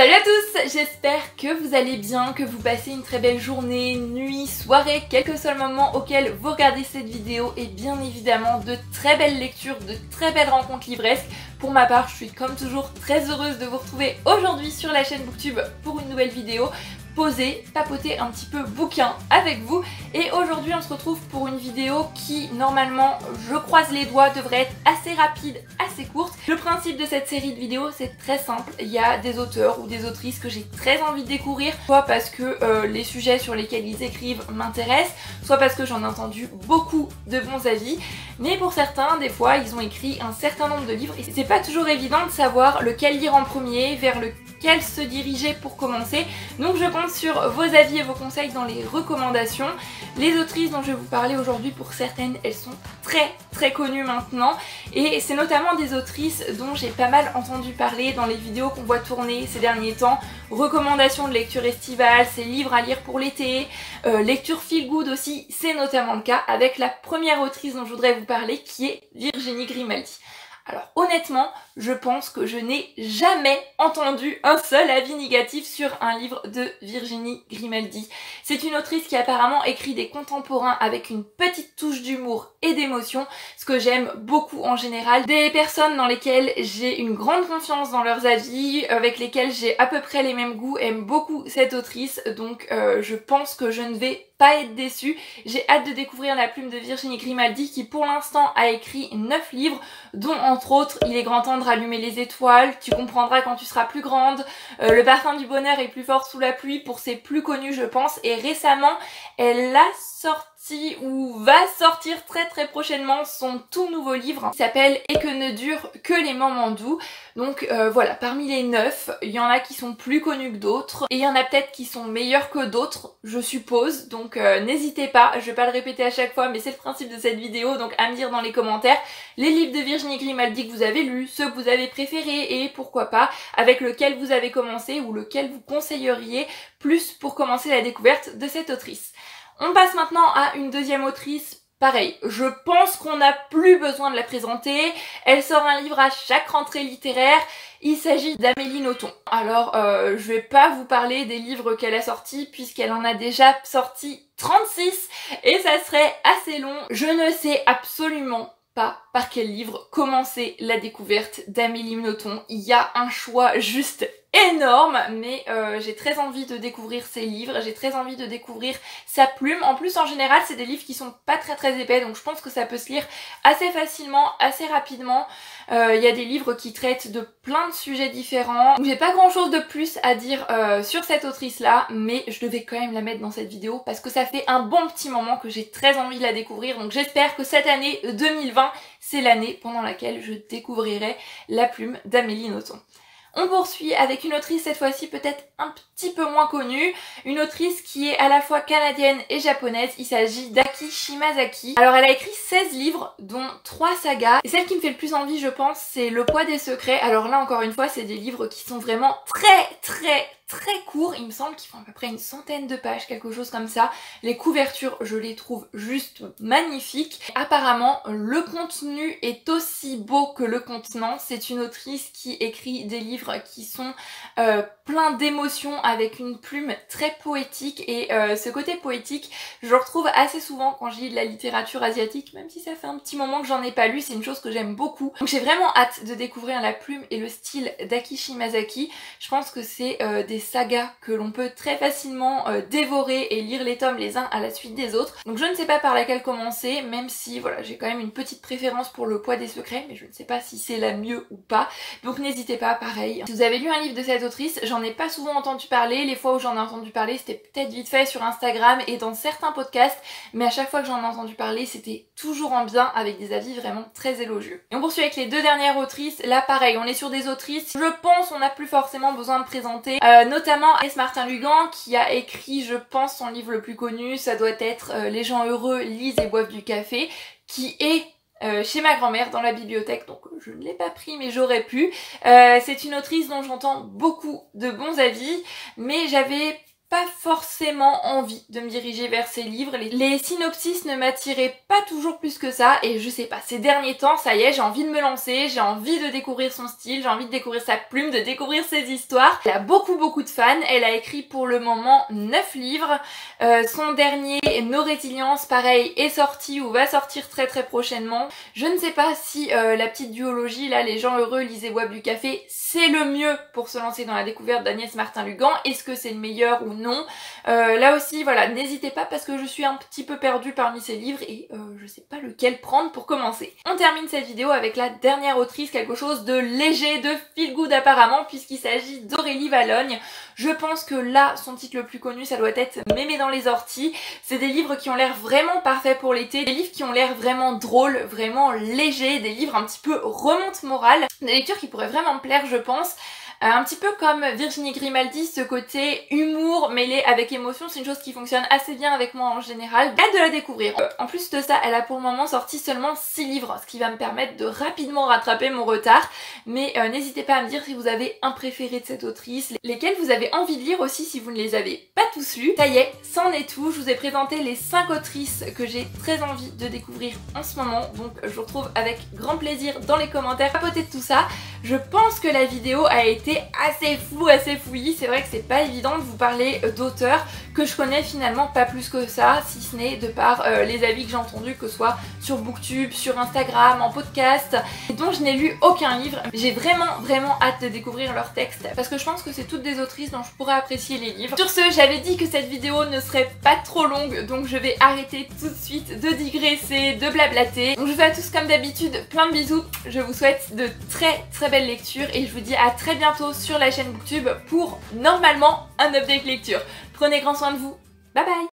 Salut à tous, j'espère que vous allez bien, que vous passez une très belle journée, nuit, soirée, quel que soit le moment auquel vous regardez cette vidéo et bien évidemment de très belles lectures, de très belles rencontres livresques. Pour ma part, je suis comme toujours très heureuse de vous retrouver aujourd'hui sur la chaîne Booktube pour une nouvelle vidéo. Poser, papoter un petit peu bouquin avec vous et aujourd'hui on se retrouve pour une vidéo qui normalement, je croise les doigts, devrait être assez rapide, assez courte. Le principe de cette série de vidéos c'est très simple, il y a des auteurs ou des autrices que j'ai très envie de découvrir, soit parce que les sujets sur lesquels ils écrivent m'intéressent, soit parce que j'en ai entendu beaucoup de bons avis, mais pour certains des fois ils ont écrit un certain nombre de livres et c'est pas toujours évident de savoir lequel lire en premier, vers lequel se diriger pour commencer, donc je compte sur vos avis et vos conseils dans les recommandations. Les autrices dont je vais vous parler aujourd'hui, pour certaines, elles sont très connues maintenant et c'est notamment des autrices dont j'ai pas mal entendu parler dans les vidéos qu'on voit tourner ces derniers temps. Recommandations de lecture estivale, c'est livres à lire pour l'été, lecture feel good aussi, c'est notamment le cas avec la première autrice dont je voudrais vous parler qui est Virginie Grimaldi. Alors honnêtement, je pense que je n'ai jamais entendu un seul avis négatif sur un livre de Virginie Grimaldi. C'est une autrice qui apparemment écrit des contemporains avec une petite touche d'humour et d'émotion, ce que j'aime beaucoup en général. Des personnes dans lesquelles j'ai une grande confiance dans leurs avis, avec lesquelles j'ai à peu près les mêmes goûts, aiment beaucoup cette autrice, donc je pense que je ne vais pas être déçue. J'ai hâte de découvrir la plume de Virginie Grimaldi qui pour l'instant a écrit 9 livres, dont entre autres Il est grand temps de rallumer les étoiles, Tu comprendras quand tu seras plus grande, Le parfum du bonheur est plus fort sous la pluie pour ses plus connus je pense, et récemment elle a sorti ou va sortir très prochainement son tout nouveau livre qui s'appelle Et que ne durent que les moments doux. Donc voilà, parmi les 9, il y en a qui sont plus connus que d'autres et il y en a peut-être qui sont meilleurs que d'autres, je suppose, donc n'hésitez pas, je vais pas le répéter à chaque fois mais c'est le principe de cette vidéo, donc à me dire dans les commentaires les livres de Virginie Grimaldi que vous avez lus, ceux que vous avez préférés et pourquoi pas avec lequel vous avez commencé ou lequel vous conseilleriez plus pour commencer la découverte de cette autrice. On passe maintenant à une deuxième autrice. Pareil, je pense qu'on n'a plus besoin de la présenter. Elle sort un livre à chaque rentrée littéraire. Il s'agit d'Amélie Nothomb. Alors, je vais pas vous parler des livres qu'elle a sortis puisqu'elle en a déjà sorti 36 et ça serait assez long. Je ne sais absolument pas par quel livre commencer la découverte d'Amélie Nothomb. Il y a un choix juste énorme, mais j'ai très envie de découvrir ses livres, j'ai très envie de découvrir sa plume. En plus, en général, c'est des livres qui sont pas très épais, donc je pense que ça peut se lire assez facilement, assez rapidement. Il y a des livres qui traitent de plein de sujets différents. J'ai pas grand chose de plus à dire sur cette autrice-là, mais je devais quand même la mettre dans cette vidéo parce que ça fait un bon petit moment que j'ai très envie de la découvrir. Donc j'espère que cette année 2020, c'est l'année pendant laquelle je découvrirai la plume d'Amélie Nothomb. On poursuit avec une autrice cette fois-ci peut-être un petit peu moins connue, une autrice qui est à la fois canadienne et japonaise, il s'agit d'Aki Shimazaki. Alors elle a écrit 16 livres dont 3 sagas et celle qui me fait le plus envie je pense c'est Le poids des secrets. Alors là encore une fois c'est des livres qui sont vraiment très courts, il me semble qu'ils font à peu près une centaine de pages, quelque chose comme ça. Les couvertures je les trouve juste magnifiques. Apparemment le contenu est aussi beau que le contenant, c'est une autrice qui écrit des livres qui sont plein d'émotions avec une plume très poétique et ce côté poétique je le retrouve assez souvent quand je lis de la littérature asiatique, même si ça fait un petit moment que j'en ai pas lu, c'est une chose que j'aime beaucoup. Donc j'ai vraiment hâte de découvrir la plume et le style d'Aki Shimazaki. Je pense que c'est des sagas que l'on peut très facilement dévorer et lire les tomes les uns à la suite des autres. Donc je ne sais pas par laquelle commencer, même si voilà j'ai quand même une petite préférence pour Le poids des secrets, mais je ne sais pas si c'est la mieux ou pas. Donc n'hésitez pas, pareil. Si vous avez lu un livre de cette autrice, j'en ai pas souvent entendu parler, les fois où j'en ai entendu parler c'était peut-être vite fait sur Instagram et dans certains podcasts, mais à chaque fois que j'en ai entendu parler c'était toujours en bien avec des avis vraiment très élogieux. Et on poursuit avec les deux dernières autrices. Là pareil, on est sur des autrices, je pense on n'a plus forcément besoin de présenter, notamment Agnès Martin-Lugan qui a écrit je pense son livre le plus connu, ça doit être Les gens heureux lisent et boivent du café, qui est chez ma grand-mère dans la bibliothèque, donc je ne l'ai pas pris mais j'aurais pu. C'est une autrice dont j'entends beaucoup de bons avis, mais j'avais pas forcément envie de me diriger vers ces livres. Les synopsis ne m'attiraient pas toujours plus que ça et je sais pas, ces derniers temps, ça y est, j'ai envie de me lancer, j'ai envie de découvrir son style, j'ai envie de découvrir sa plume, de découvrir ses histoires. Elle a beaucoup de fans, elle a écrit pour le moment 9 livres. Son dernier, No Résilience, pareil, est sorti ou va sortir très prochainement. Je ne sais pas si la petite duologie, là, Les gens heureux, lisez boivent du café, c'est le mieux pour se lancer dans la découverte d'Agnès Martin-Lugan. Est-ce que c'est le meilleur ou non? Là aussi, voilà, n'hésitez pas parce que je suis un petit peu perdue parmi ces livres et je sais pas lequel prendre pour commencer. On termine cette vidéo avec la dernière autrice, quelque chose de léger, de feel good apparemment, puisqu'il s'agit d'Aurélie Vallogne. Je pense que là, son titre le plus connu, ça doit être Mémé dans les orties. C'est des livres qui ont l'air vraiment parfaits pour l'été, des livres qui ont l'air vraiment drôles, vraiment légers, des livres un petit peu remonte morale, des lectures qui pourraient vraiment me plaire, je pense. Un petit peu comme Virginie Grimaldi, ce côté humour mêlé avec émotion, c'est une chose qui fonctionne assez bien avec moi en général. J'ai hâte de la découvrir. En plus de ça, elle a pour le moment sorti seulement 6 livres, ce qui va me permettre de rapidement rattraper mon retard. Mais n'hésitez pas à me dire si vous avez un préféré de cette autrice, lesquels vous avez envie de lire aussi si vous ne les avez pas tous lus. Ça y est, c'en est tout. Je vous ai présenté les 5 autrices que j'ai très envie de découvrir en ce moment. Donc je vous retrouve avec grand plaisir dans les commentaires. Papoter de tout ça. Je pense que la vidéo a été assez floue, assez fouillie. C'est vrai que c'est pas évident de vous parler d'auteurs que je connais finalement pas plus que ça, si ce n'est de par les avis que j'ai entendus, que ce soit sur Booktube, sur Instagram, en podcast, et dont je n'ai lu aucun livre. J'ai vraiment hâte de découvrir leurs textes parce que je pense que c'est toutes des autrices dont je pourrais apprécier les livres. Sur ce, j'avais dit que cette vidéo ne serait pas trop longue, donc je vais arrêter tout de suite de digresser, de blablater. Donc je vous fais à tous comme d'habitude plein de bisous. Je vous souhaite de très belles lectures et je vous dis à très bientôt sur la chaîne Booktube pour normalement un update lecture. Prenez grand soin de vous. Bye bye!